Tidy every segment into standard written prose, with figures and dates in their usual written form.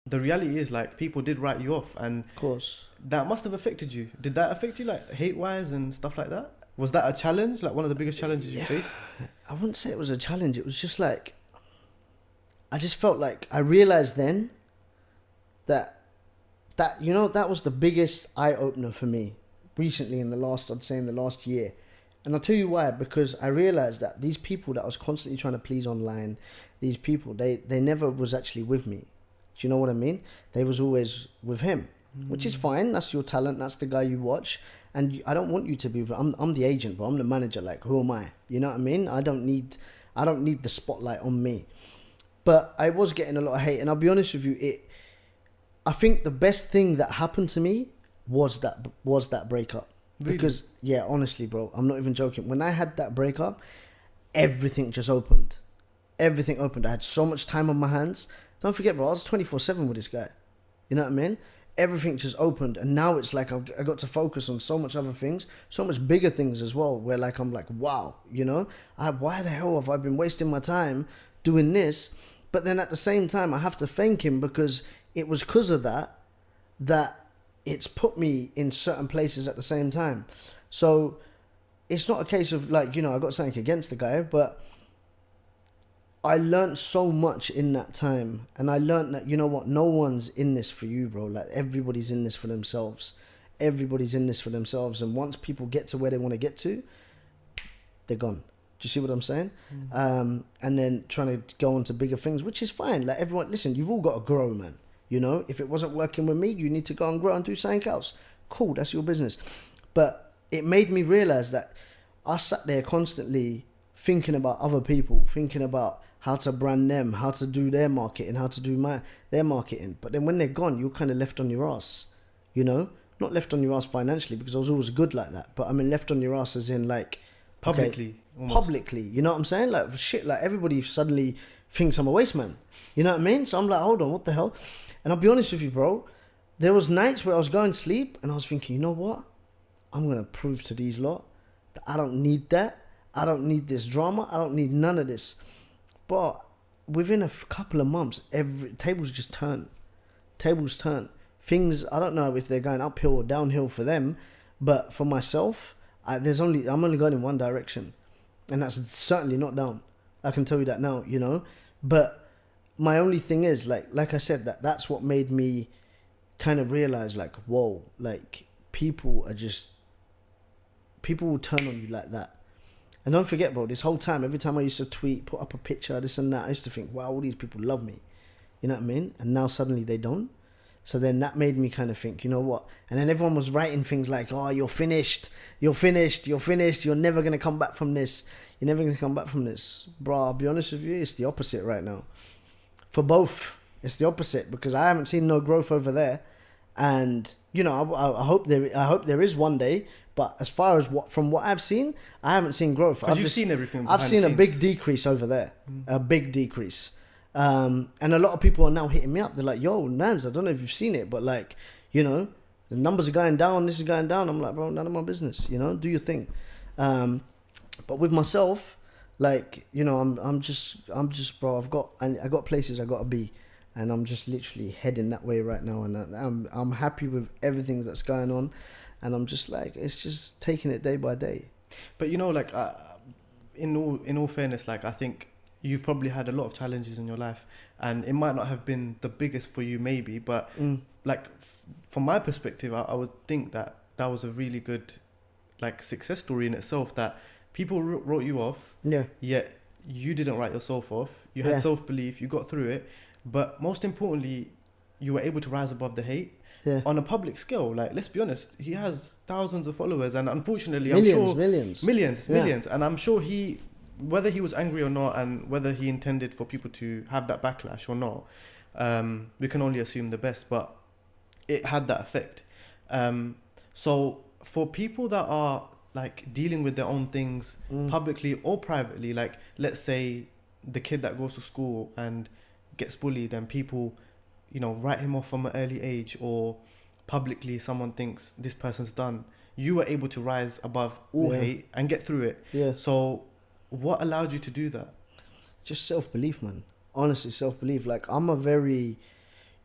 the reality is like people did write you off, and Of course. that must have affected you. Did that affect you, like hate wise and stuff like that? Was that a challenge, like one of the biggest challenges you faced? I wouldn't say it was a challenge. It was just like, I just felt like I realized then that that was the biggest eye opener for me recently I'd say in the last year. And I'll tell you why, because I realized that these people that I was constantly trying to please online, these people, they never was actually with me. Do you know what I mean? They was always with him, which is fine. That's your talent. That's the guy you watch. And I don't want you to be, I'm the agent, but I'm the manager. Like, who am I? You know what I mean? I don't need the spotlight on me. But I was getting a lot of hate. And I'll be honest with you, I think the best thing that happened to me was that breakup. Really? Because, yeah, honestly, bro, I'm not even joking. When I had that breakup, everything just opened. Everything opened. I had so much time on my hands. Don't forget, bro, I was 24/7 with this guy. You know what I mean? Everything just opened. And now it's like I got to focus on so much other things, so much bigger things as well, where like I'm like, wow, you know? Why the hell have I been wasting my time doing this? But then at the same time, I have to thank him, because it was because of that it's put me in certain places at the same time. So it's not a case of like, I got something against the guy, but I learned so much in that time. And I learned that, you know what, no one's in this for you, bro. Like, everybody's in this for themselves. Everybody's in this for themselves. And once people get to where they want to get to, they're gone. Do you see what I'm saying? And then trying to go on to bigger things, which is fine. Like, everyone, listen, you've all got to grow, man. You know, if it wasn't working with me, you need to go and grow and do something else. Cool, that's your business. But it made me realize that I sat there constantly thinking about other people, thinking about how to brand them, how to do their marketing, how to do their marketing. But then when they're gone, you're kind of left on your ass, you know? Not left on your ass financially, because I was always good like that. But I mean, left on your ass as in like... Publicly. Okay, publicly, you know what I'm saying? Like, shit, like everybody suddenly thinks I'm a waste man. You know what I mean? So I'm like, hold on, what the hell? And I'll be honest with you, bro. There was nights where I was going to sleep and I was thinking, you know what? I'm going to prove to these lot that I don't need that. I don't need this drama. I don't need none of this. But within a couple of months, tables just turn. Tables turn. Things, I don't know if they're going uphill or downhill for them, but for myself, I'm only going in one direction. And that's certainly not down. I can tell you that now, you know. But my only thing is, like I said, that's what made me kind of realize, like, whoa, like, people will turn on you like that. And don't forget, bro, this whole time, every time I used to tweet, put up a picture, this and that, I used to think, wow, all these people love me. You know what I mean? And now suddenly they don't. So then that made me kind of think, you know what? And then everyone was writing things like, oh, you're finished, you're never going to come back from this. You're never going to come back from this. Bro, I'll be honest with you, it's the opposite right now. For both, it's the opposite, because I haven't seen no growth over there. And, you know, I hope there is one day. But as far as from what I've seen, I haven't seen growth. You've seen everything. I've seen a big decrease over there. A big decrease. And a lot of people are now hitting me up. They're like, yo, Nans, I don't know if you've seen it, but like, you know, the numbers are going down, this is going down. I'm like, bro, none of my business, you know, do your thing. But with myself, like, you know, I'm just, bro, I got places I got to be, and I'm just literally heading that way right now. And I'm happy with everything that's going on. And I'm just like, it's just taking it day by day. But, you know, like, in all fairness, like, I think you've probably had a lot of challenges in your life, and it might not have been the biggest for you maybe, but like from my perspective, I would think that was a really good like success story in itself, that people wrote you off, yet you didn't write yourself off. You had self-belief, you got through it, but most importantly, you were able to rise above the hate. On a public scale. Like, let's be honest, he has thousands of followers, and unfortunately millions, and I'm sure whether he was angry or not, and whether he intended for people to have that backlash or not, we can only assume the best, but it had that effect. So for people that are like dealing with their own things publicly or privately, like let's say the kid that goes to school and gets bullied, and people, you know, write him off from an early age, or publicly someone thinks this person's done. You were able to rise above all hate and get through it. So what allowed you to do that? Just self-belief, man. Honestly, self-belief. Like, I'm a very,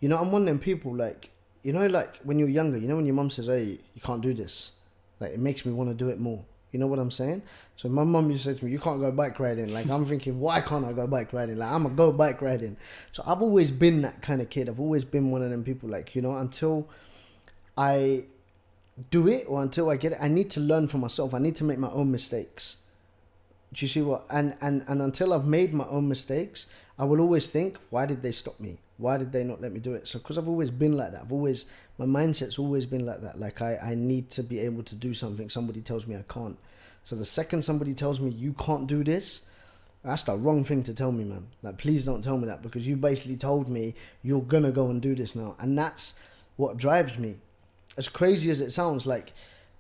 You know, I'm one of them people, like, you know, like when you're younger, you know, when your mum says, hey, you can't do this, like, it makes me want to do it more. You know what I'm saying? So my mum used to say to me, you can't go bike riding. Like, I'm thinking, why can't I go bike riding? Like, I'm going to go bike riding. So I've always been that kind of kid. I've always been one of them people, like, you know, until I do it or until I get it, I need to learn for myself. I need to make my own mistakes. Do you see what? And until I've made my own mistakes, I will always think, why did they stop me? Why did they not let me do it? So, because I've always been like that. My mindset's always been like that. Like, I need to be able to do something. Somebody tells me I can't. So the second somebody tells me you can't do this, that's the wrong thing to tell me, man. Like, please don't tell me that, because you basically told me you're going to go and do this now. And that's what drives me. As crazy as it sounds, like,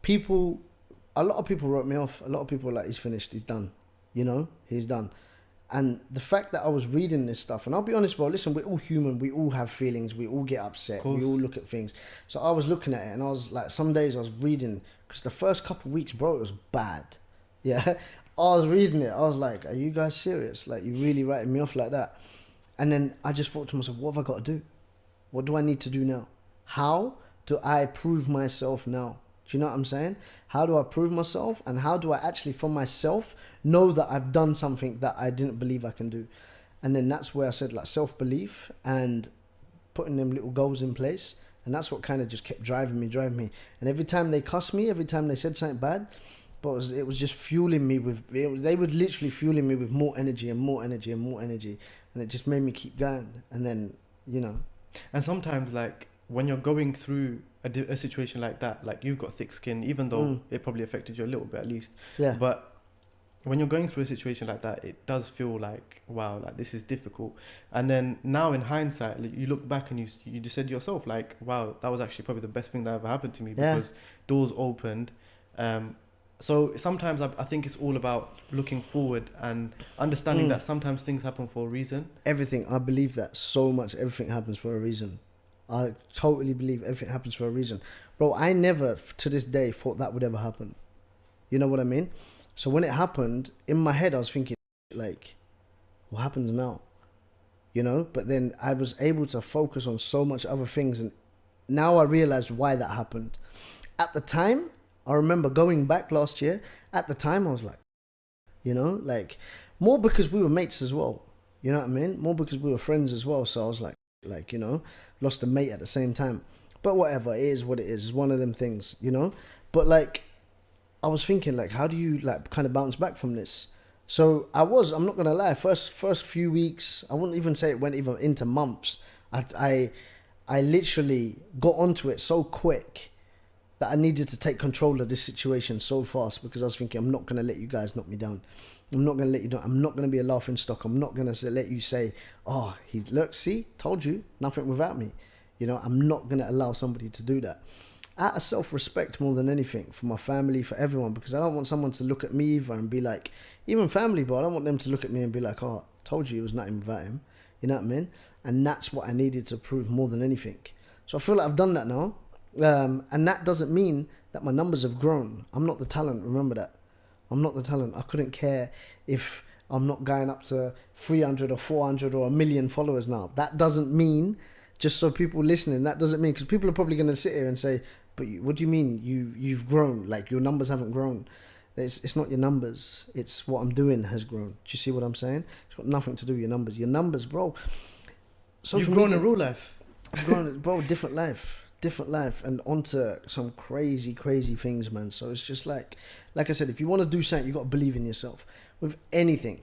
a lot of people wrote me off. A lot of people were like, he's finished, he's done. You know, he's done. And the fact that I was reading this stuff, and I'll be honest, bro, listen, we're all human. We all have feelings. We all get upset. We all look at things. So I was looking at it, and I was like, some days I was reading, because the first couple of weeks, bro, it was bad. Yeah. I was reading it. I was like, are you guys serious? Like, you really writing me off like that? And then I just thought to myself, what have I got to do? What do I need to do now? How do I prove myself now? Do you know what I'm saying? How do I prove myself? And how do I actually, for myself, know that I've done something that I didn't believe I can do? And then that's where I said, like, self-belief and putting them little goals in place. And that's what kind of just kept driving me. And every time they cussed me, every time they said something bad, but it was just fueling me they were literally fueling me with more energy and more energy and more energy. And it just made me keep going. And then, you know. And sometimes, like, when you're going through a situation like that, like, you've got thick skin, even though it probably affected you a little bit at least. Yeah. But when you're going through a situation like that, it does feel like, wow, like, this is difficult. And then now in hindsight, like, you look back and you just said to yourself, like, wow, that was actually probably the best thing that ever happened to me, because doors opened. So sometimes I think it's all about looking forward and understanding that sometimes things happen for a reason. Everything, I believe that so much. Everything happens for a reason. I totally believe everything happens for a reason. Bro, I never, to this day, thought that would ever happen. You know what I mean? So when it happened, in my head, I was thinking, like, what happens now? You know? But then I was able to focus on so much other things. And now I realized why that happened. At the time, I remember going back last year. At the time, I was like, you know, like, more because we were mates as well. You know what I mean? More because we were friends as well. So I was like, you know, lost a mate at the same time. But whatever, it is what it is. It's one of them things, you know? But, like, I was thinking, like, how do you, like, kind of bounce back from this? So I'm not going to lie, first few weeks, I wouldn't even say it went even into months. I literally got onto it so quick that I needed to take control of this situation so fast, because I was thinking, I'm not going to let you guys knock me down. I'm not going to let you down. I'm not going to be a laughing stock. I'm not going to let you say, oh, look, see, told you, nothing without me. You know, I'm not going to allow somebody to do that. Out of self-respect more than anything, for my family, for everyone, because I don't want someone to look at me either and be like, even family, but I don't want them to look at me and be like, oh, told you it was nothing without him. You know what I mean? And that's what I needed to prove more than anything. So I feel like I've done that now. And that doesn't mean that my numbers have grown. I'm not the talent, remember that. I'm not the talent. I couldn't care if I'm not going up to 300 or 400 or 1 million followers now. That doesn't mean, just so people listening, that doesn't mean, because people are probably going to sit here and say, but what do you mean you've grown? Like, your numbers haven't grown. It's not your numbers. It's what I'm doing has grown. Do you see what I'm saying? It's got nothing to do with your numbers. Your numbers, bro. You've grown in real life. I've grown, bro, different life, and onto some crazy things, man. So it's just like I said, if you want to do something, you got to believe in yourself with anything.